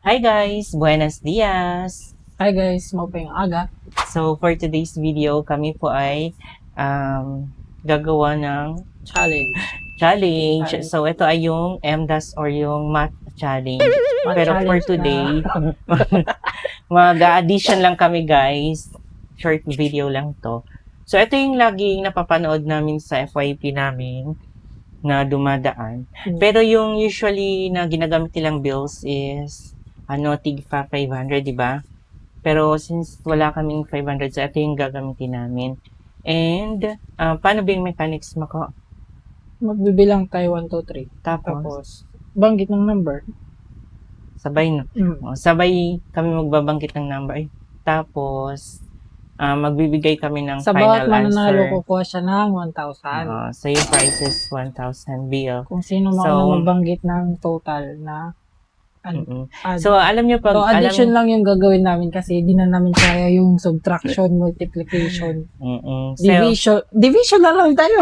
Hi guys! Buenos dias! Hi guys, maupay ang aga. So for today's video, kami po ay gagawa ng Challenge. challenge. Challenge. So ito ay yung MDAS or yung math challenge. Math Pero for challenge today, mag-addition lang kami guys. Short video lang to. So ito yung laging napapanood namin sa FYP namin na dumadaan. Pero yung usually na ginagamit nilang bills is tigpa 500, di ba? Pero since wala kaming 500, so ito yung gagamitin namin. And, paano ba yung mechanics mo ko? Magbibilang tayo 1, 2, 3. Tapos, Banggit ng number. sabay no? Sabay kami magbabanggit ng number. Tapos, magbibigay kami ng Sa final bawat mananalo, answer. kukuha siya ng 1,000. So yung price is 1,000 bill. Kung sino mauna magbanggit ng total na So, alam nyo pag... So, addition lang yung gagawin namin kasi di na namin kaya yung subtraction, multiplication, division. Division na lang tayo.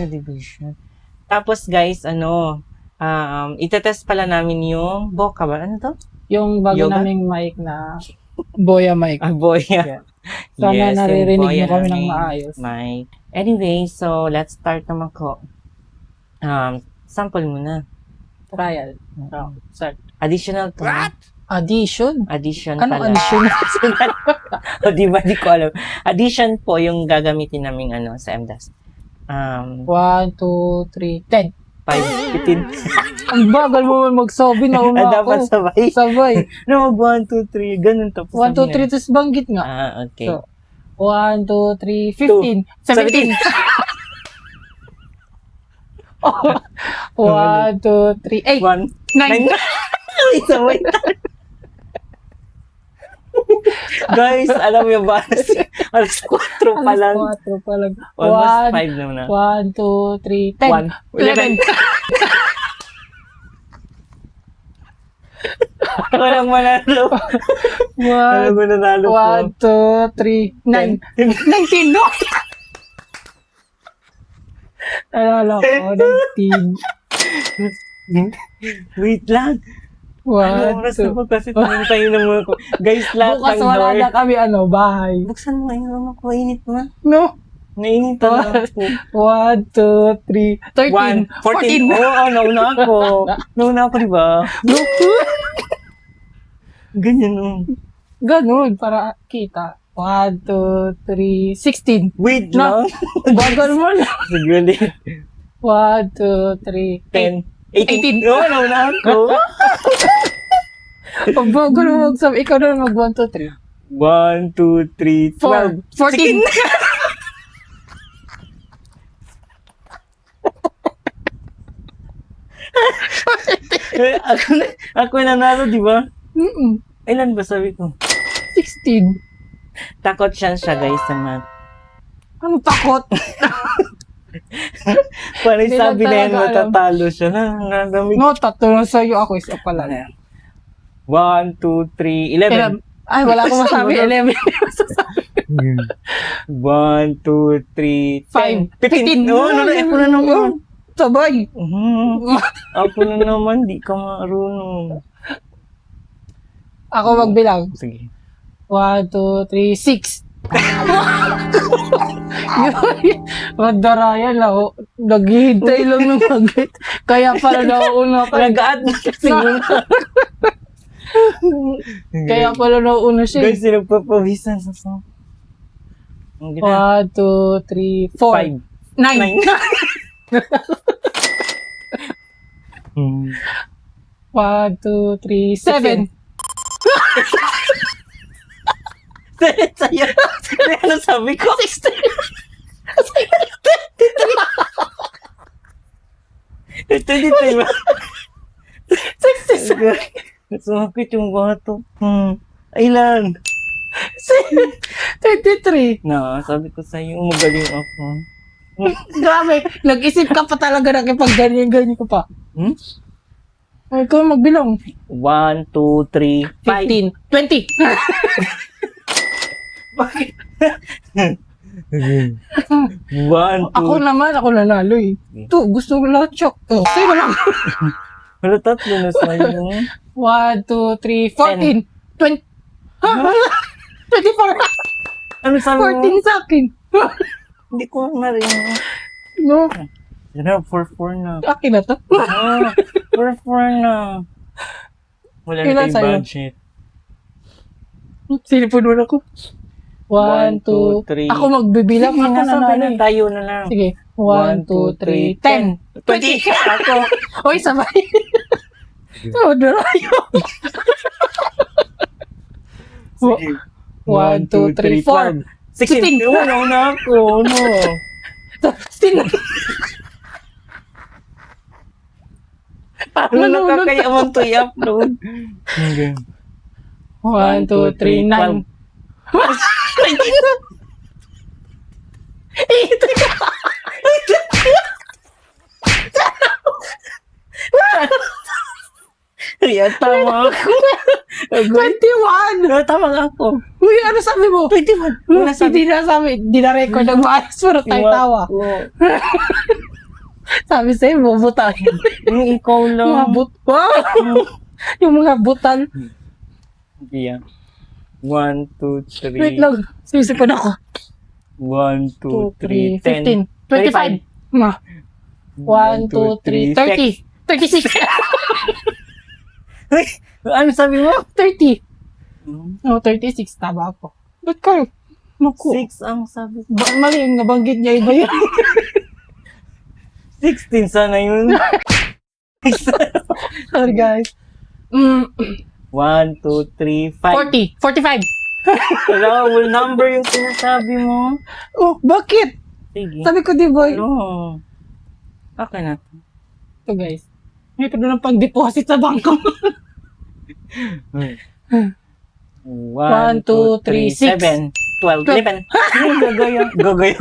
Division. Tapos, guys, itetest pala namin yung Boca ba? Ano to? Yung bago Yoga? naming mic na Boya mic. Boya. Sana naririnig yung nyo kami ng naming maayos. mic. Anyway, so, let's start naman ko. Sample muna. Trial. Start. Additional to. What? Addition? Addition Anong pala. addition? O, di ba? Di ko alam. Addition po yung gagamitin naming sa MDAS. 1, 2, 3, 10. 5, 15. Ang bagal mo man magsabi na una Dapat ako. sabay. Sabay. No, 1, 2, 3. Ganun to. 1, 2, 3, tapos banggit nga. Okay. So, 1, 2, 3, 15, 17. 1, 2, 3, 8, 1, 9. Wait, sabay. Guys, alam mo ba? Alas 4 pa lang. 4 pa lang. Almost 5 na. 1, 2, 3, 10. 1, 11. Walang manalo. Walang manalo po. 1, 2, 3, 9. 19, no? Alala ko, 19. Wait lang. 1, Oras 2. na po kasi tayo na muna ko. Guys, lahat Bukas ng wala door. na kami, bahay. Buksan mo ngayon naman ko. Init mo. No? Nainit na ako. 1, 2, 3, 13, 14. Nauna ako. Nauna ako, di ba? No? Ganyan, Ganun, para kita. 1, 2, 3, 16. Wait No. lang. Bagal mo na. Sige 1, 2, 3, 10. 18. 18. Nauna ako. Ang bagal mo magsabi. Ikaw na mag 1, 2, 3. 1, 2, 3, 4, 14. Ako nanalo, di ba? Mm-mm. Ilan ba sabi ko? 16. Takot siya guys sa math. Ano takot? Parang Hindi sabi lang na yan, talaga alam. matatalo siya. Nangamig. No, tatlo na sa'yo. Ako isa pala. 1, 2, 3, 11. Ay, wala akong masabi. 11. 1, 2, 3, 10. 15. 15. No, ako na naman. Sabay. Ako na naman, di ka marunong. Ako magbilang. Sige. 1, 2, 3, 6. Madarayan lang. Naghihintay lang ng bagit. Kaya pala nauuna ka. Nag-add na kasi muna. Kaya pala nauuna siya. Guys, nagpapawisan sa song. 1, 2, 3, 4, 9. 1, 2, 3, 7. Sa'yo. Ano sabi ko? 16. 23 ba? 66. Sumakit yung bato. Ilan? 23. No, sabi ko sa'yo, magaling ako. Grabe. Nag-isip ka pa talaga na kapag ganyan-ganyan ko pa. Ay, ikaw magbilang. 1, 2, 3, 15. 20. Bakit? 1, 2, Ako naman, ako nanalo eh. Ito, gusto ko lahat chok. Oh, sa'yo lang. Wala, tatlo na sa'yo. 1, 2, 3, 14. 20. 24. Ano sabi mo? 14 sa akin. Hindi ko marinig. No, Yan na, 4-4 na. akin na to. Ah, 4-4 na. Wala na Ilan tayong sa'yo? budget. Sinipon mo na ko. 1, 2, 3. Ako magbibilang. Sige, Ako nasabay na nanalo. tayo na lang. Sige. 1, 2, 3, 10. 20. Ako. Uy, sabay. So, darayo. Sige. 1, 2, 3, 4. 16. Wala na ako. No. Still. Ano nakakayaman to i-upload? 1, 2, 3, 9. Kaya tama ako. 21! Tama ako. Uy, ano sabi mo? 21. Wala Hindi na sabi, hindi na record ng maayos, pero tayo tawa. Sabi sa'yo, bubutahin. Yung ikaw Mga lang. Wow! Yung mga butal. Hindi yan. 1, 2, 3. Wait lang, sisipon ako. 1, 2, 3, 15, 25. 1, 2, 3, 30. 36. Ano sabi mo? 30. No, 36. Tama ako. Ba't kayo? Naku. 6 ang sabi ko. Mali yung nabanggit niya. Iba yun. 16 sana yun. Sorry, guys. 1, 2, 3, 5. 40. 45. Wala, whole number yung sinasabi mo. Oh, bakit? Sige. Sabi ko, di ba? Ano? Okay na. Ito, guys. May pa doon ng pag-deposit sa bangko. 1, 2, 3, 7, 12, 11. Gagaya. Gagaya.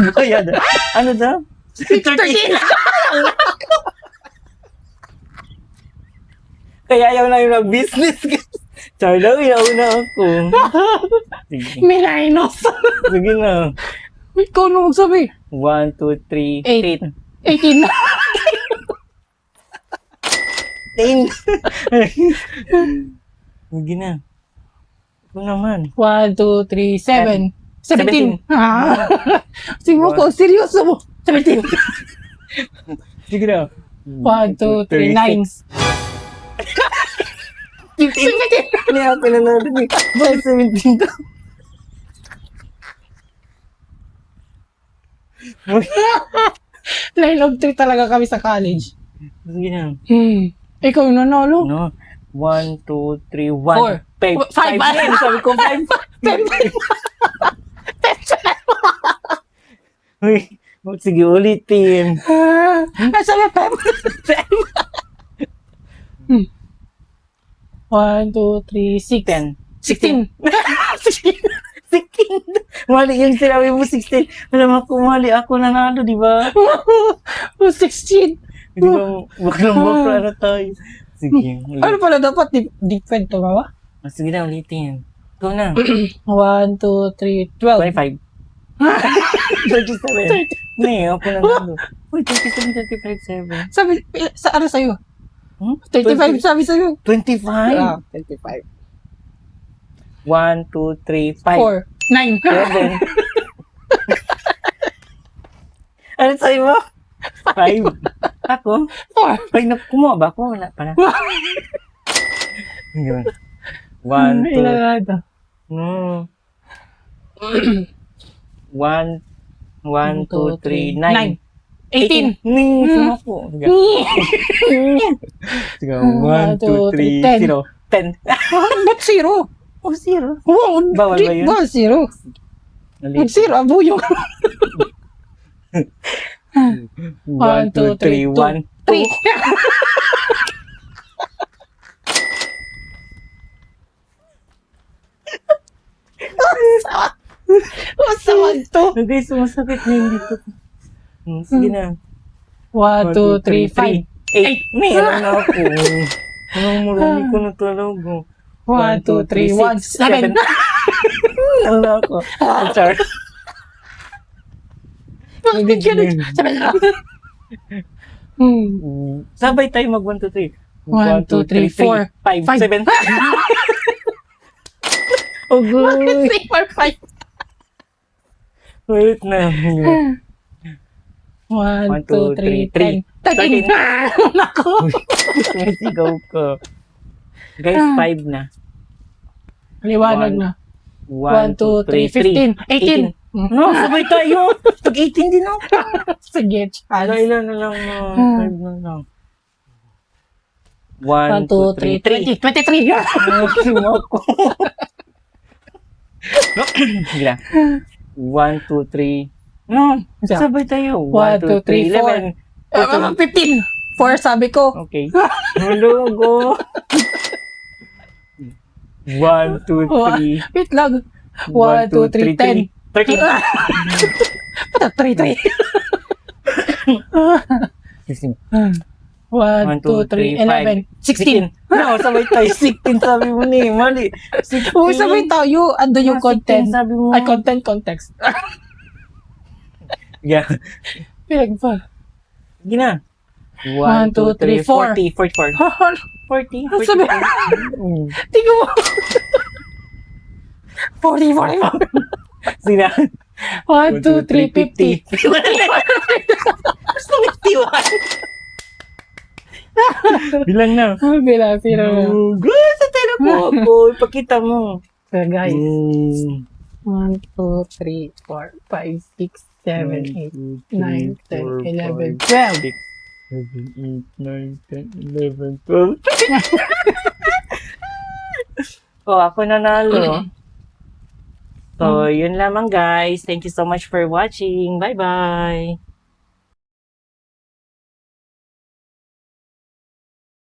Ano daw? 13. Kaya ayaw na yung nag-business. Sorry daw, inauna ako. Sige. Minainos. Sige na. Ikaw na magsabi. 1, 2, 3, 8. 18 na. 10. Sige na. Ito naman. 1, 2, 3, 7. 17. 17. Sige mo ko, seryoso mo. 17. Sige na. 1, 2, 3, 9. 15. Hindi ako pinanood. Bakit 17 daw? Line of 3 talaga kami sa college. Sige na. Ikaw nanalo. No. 1, 2, 3, 1. 4. 5. 5. Sabi ko 5. 10. Uy. Sige, ulitin. Sabi 5. 1, 2, 3, 6. 10. 16. 16. Mali yung sinabi mo 16. Alam ako, mali ako nanalo, di ba? 16. Di ba, bakla na tayo. Sige. Ano pala dapat? Defend to ba? Sige na, ulitin. Ito na. 1, 2, 3, 12. 25. 37. Hindi, ako nanalo. Uy, 27, 35, 7. Sabi, sa ano sa'yo? Hmm? 35 sabi sa'yo. 25? 25. 1, 2, 3, 5. 4. 9. 7. Ano sa'yo mo? 5. Ako? 4. Pag kumuha ba ako? Wala pala. Yun. 1, 2, no. 1, 2, 3, 9. 18. Sino ako? Sige. Sige. 1, 2, 3, 0. 10. Ba't 0? Oh, 0. Wow, Bawal ba yun? Ba, 0. Ba't 0? Abo yung. 1, 2, 3, 1, 2. 3. Masawag to. Hindi, sumasakit na yung dito. Sige na. 1, 2, 3, 5. 8. May alam na ako. Anong marami ko na talaga. 1, 2, 3, 1, 7. Alam na ako. Sorry. Bakit ganun? 7 na. Sabay tayo mag 1, 2, 3. 1, 2, 3, 4, 5, 5. 7. Oh, good. 3, 4, 5. Wait na. 1, 2, 3, 10. 13. 13. Naku. Masigaw ko. Guys, 5 na. Liwanag na. 1, 2, 3, 15. 18. No, sabay tayo. Tag-18 din ako. Sige, chance. Ilan na lang. 5 na lang. 1, 2, 3, 23. Simo ko. Sige na. 1, 2, 3. No, sabay tayo. 1, 2, 3, 4. 15. 4 sabi ko. Okay. Hulugo. 1, 2, 3. Wait lang. 1, 2, 3, 10. 13. Pata, 3, 3. 1, 2, 3, 11. 16. No, sabay tayo. 16 sabi mo ni. Mali. 16. Uy, sabay tayo. Ando yung 16 content. sabi mo. Ay, content, context. Yeah. Pinagpa. Sige na. 1, 2, 3, 4. 40. 40. Sabi, tingnan mo. 40, 40. Sige na. 1, 2, 3, 50. Gusto 51. Bilang na. Bila, sino na. Good sa tela mo. Ipakita mo. So, guys. 1, 1, 2, 3, 4, 5, 6, 7, 8, 9, 10, 11, 12. 7, 8, 9, 10, 11, 12. Oh, ako nanalo. So, yun lamang guys. Thank you so much for watching. Bye-bye.